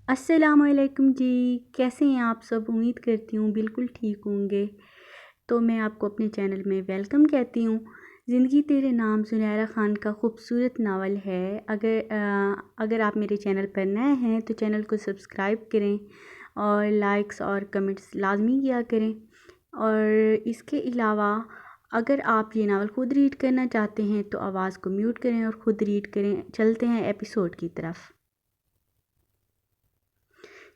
السلام علیکم جی، کیسے ہیں آپ سب؟ امید کرتی ہوں بالکل ٹھیک ہوں گے۔ تو میں آپ کو اپنے چینل میں ویلکم کہتی ہوں۔ زندگی تیرے نام زنیرہ خان کا خوبصورت ناول ہے۔ اگر آپ میرے چینل پر نئے ہیں تو چینل کو سبسکرائب کریں اور لائکس اور کمنٹس لازمی کیا کریں۔ اور اس کے علاوہ اگر آپ یہ ناول خود ریڈ کرنا چاہتے ہیں تو آواز کو میوٹ کریں اور خود ریڈ کریں۔ چلتے ہیں ایپیسوڈ کی طرف۔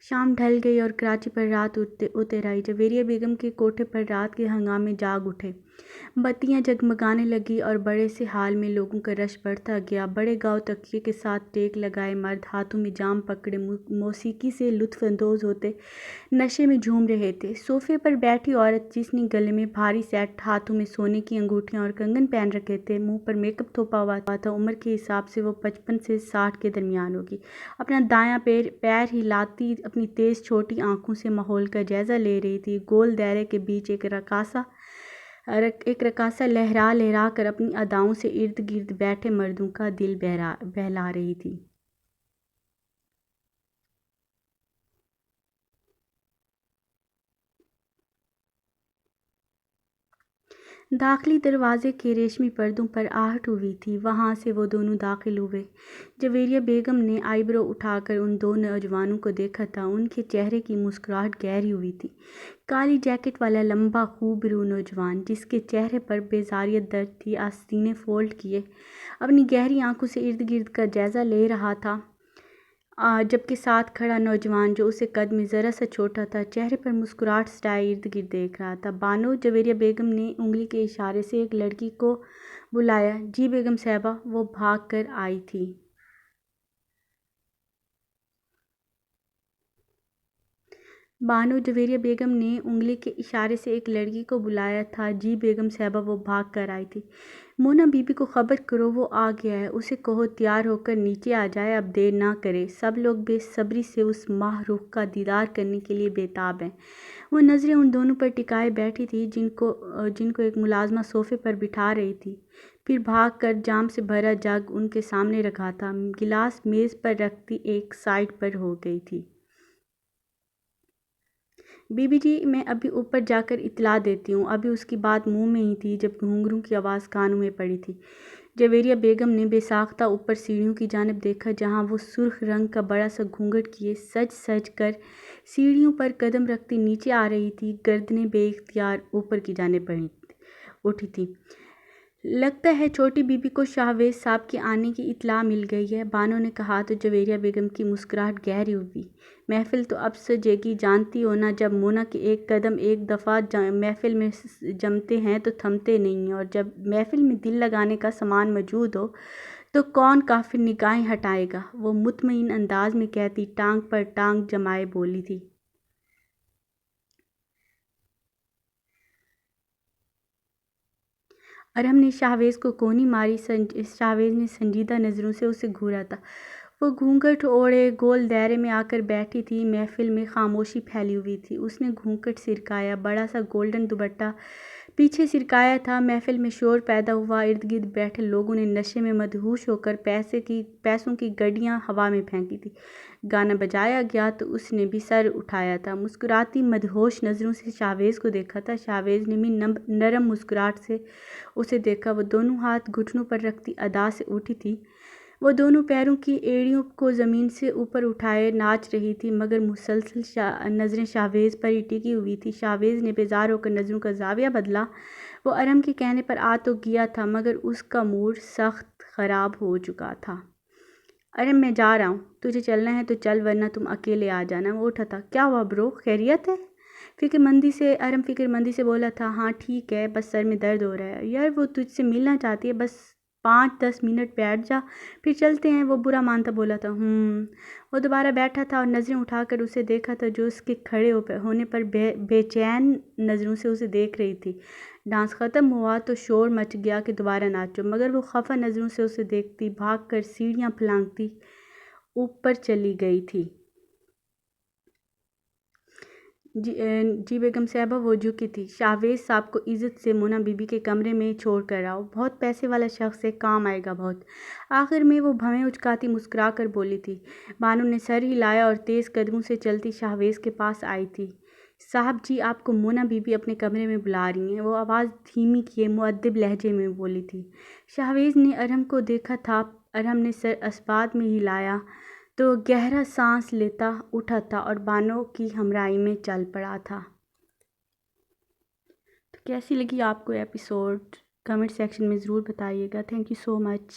شام ڈھل گئی اور کراچی پر رات اتر آئی۔ جویریہ بیگم کے کوٹھے پر رات کے ہنگامے جاگ اٹھے۔ بتیاں جگمگانے لگی اور بڑے سے ہال میں لوگوں کا رش بڑھتا گیا۔ بڑے گاؤں تکیے کے ساتھ ٹیک لگائے مرد ہاتھوں میں جام پکڑے موسیقی سے لطف اندوز ہوتے نشے میں جھوم رہے تھے۔ صوفے پر بیٹھی عورت جس نے گلے میں بھاری سیٹ، ہاتھوں میں سونے کی انگوٹھیاں اور کنگن پہن رکھے تھے، منہ پر میک اپ تھوپا ہوا تھا، عمر کے حساب سے وہ 55 سے 60 کے درمیان ہوگی۔ اپنا دایاں پیر ہلاتی اپنی تیز چھوٹی آنکھوں سے ماحول کا جائزہ لے رہی تھی۔ گول دائرے کے بیچ ایک رقاصہ لہرا لہرا کر اپنی اداؤں سے ارد گرد بیٹھے مردوں کا دل بہلا رہی تھی۔ داخلی دروازے کے ریشمی پردوں پر آہٹ ہوئی تھی، وہاں سے وہ دونوں داخل ہوئے۔ جویریہ بیگم نے آئی برو اٹھا کر ان دو نوجوانوں کو دیکھا تھا۔ ان کے چہرے کی مسکراہٹ گہری ہوئی تھی۔ کالی جیکٹ والا لمبا خوب رو نوجوان، جس کے چہرے پر بیزاریت درج تھی، آستینے فولڈ کیے اپنی گہری آنکھوں سے ارد گرد کا جائزہ لے رہا تھا، جبکہ ساتھ کھڑا نوجوان جو اسے قد میں ذرا سا چھوٹا تھا، چہرے پر مسکراہٹ سٹائے ارد گرد دیکھ رہا تھا۔ بانو، جویریہ بیگم نے انگلی کے اشارے سے ایک لڑکی کو بلایا۔ جی بیگم صاحبہ، وہ بھاگ کر آئی تھی۔ بانو، جویریہ بیگم نے انگلی کے اشارے سے ایک لڑکی کو بلایا تھا۔ جی بیگم صاحبہ، وہ بھاگ کر آئی تھی۔ مونا بی بی کو خبر کرو، وہ آ گیا ہے، اسے کہو تیار ہو کر نیچے آ جائے، اب دیر نہ کرے۔ سب لوگ بے صبری سے اس ماہ رخ کا دیدار کرنے کے لیے بےتاب ہیں۔ وہ نظریں ان دونوں پر ٹکائے بیٹھی تھی جن کو ایک ملازمہ صوفے پر بٹھا رہی تھی، پھر بھاگ کر جام سے بھرا جگ ان کے سامنے رکھا تھا۔ گلاس میز پر رکھتی ایک سائڈ پر ہو گئی تھی۔ بی بی جی، میں ابھی اوپر جا کر اطلاع دیتی ہوں۔ ابھی اس کی بات منہ میں ہی تھی جب گھنگرو کی آواز کانوں میں پڑی تھی۔ جویریہ بیگم نے بے ساختہ اوپر سیڑھیوں کی جانب دیکھا، جہاں وہ سرخ رنگ کا بڑا سا گھونگھٹ کیے سج کر سیڑھیوں پر قدم رکھتی نیچے آ رہی تھی۔ گردنیں بے اختیار اوپر کی جانب اٹھی تھیں۔ لگتا ہے چھوٹی بی بی کو شاہویز صاحب کے آنے کی اطلاع مل گئی ہے، بانو نے کہا تو جویریہ بیگم کی مسکراہٹ گہری ہوئی۔ محفل تو اب سجے گی، جانتی ہو نا، جب مونا کے ایک قدم ایک دفعہ محفل میں جمتے ہیں تو تھمتے نہیں ہیں، اور جب محفل میں دل لگانے کا سامان موجود ہو تو کون کافر نگاہیں ہٹائے گا، وہ مطمئن انداز میں کہتی ٹانگ پر ٹانگ جمائے بولی تھی۔ ارہم نے شاہویز کو کونی ماری۔ شاہویز نے سنجیدہ نظروں سے اسے گھورا تھا۔ وہ گھونگھٹ اوڑھے گول دائرے میں آ کر بیٹھی تھی۔ محفل میں خاموشی پھیلی ہوئی تھی۔ اس نے گھونگھٹ سرکایا، بڑا سا گولڈن دوپٹہ پیچھے سرکایا تھا۔ محفل میں شور پیدا ہوا، ارد گرد بیٹھے لوگوں نے نشے میں مدہوش ہو کر پیسوں کی گڈیاں ہوا میں پھینکی تھی۔ گانا بجایا گیا تو اس نے بھی سر اٹھایا تھا۔ مسکراتی مدہوش نظروں سے شاہویز کو دیکھا تھا۔ شاہویز نے بھی نرم مسکراہٹ سے اسے دیکھا۔ وہ دونوں ہاتھ گھٹنوں پر رکھتی ادا سے اٹھی تھی۔ وہ دونوں پیروں کی ایڑیوں کو زمین سے اوپر اٹھائے ناچ رہی تھی، مگر مسلسل نظریں شاہویز پر ہی ٹکی ہوئی تھیں۔ شاہویز نے بیزار ہو کر نظروں کا زاویہ بدلا۔ وہ ارہم کے کہنے پر آ تو گیا تھا، مگر اس کا موڈ سخت خراب ہو چکا تھا۔ ارہم، میں جا رہا ہوں، تجھے چلنا ہے تو چل، ورنہ تم اکیلے آ جانا۔ وہ اٹھا تھا۔ کیا ہوا برو، خیریت ہے؟ ارہم فکر مندی سے بولا تھا۔ ہاں ٹھیک ہے، بس سر میں درد ہو رہا ہے۔ یار وہ تجھ سے ملنا چاہتی ہے، بس 5-10 منٹ بیٹھ جا، پھر چلتے ہیں۔ وہ برا مانتا بولا تھا۔ وہ دوبارہ بیٹھا تھا اور نظریں اٹھا کر اسے دیکھا تھا، جو اس کے کھڑے ہونے پر بے چین نظروں سے اسے دیکھ رہی تھی۔ ڈانس ختم ہوا تو شور مچ گیا کہ دوبارہ ناچو، مگر وہ خفا نظروں سے اسے دیکھتی بھاگ کر سیڑھیاں پھلانگتی اوپر چلی گئی تھی۔ جی بیگم صاحبہ وہ جھکی تھی۔ شاہویز صاحب کو عزت سے مونا بی بی کے کمرے میں چھوڑ کر آؤ، بہت پیسے والا شخص ہے، کام آئے گا بہت۔ آخر میں وہ بھویں اچکاتی مسکرا کر بولی تھی۔ بانو نے سر ہلایا اور تیز قدموں سے چلتی شاہویز کے پاس آئی تھی۔ صاحب جی آپ کو مونا بی بی اپنے کمرے میں بلا رہی ہیں، وہ آواز دھیمی کیے مؤدب لہجے میں بولی تھی۔ شاہویز نے ارحم کو دیکھا تھا۔ ارحم نے سر اسبات میں ہلایا تو وہ گہرا سانس لیتا اٹھا تھا اور بانو کی ہمراہی میں چل پڑا تھا۔ تو کیسی لگی آپ کو ایپیسوڈ؟ کمنٹ سیکشن میں ضرور بتائیے گا۔ Thank you so much.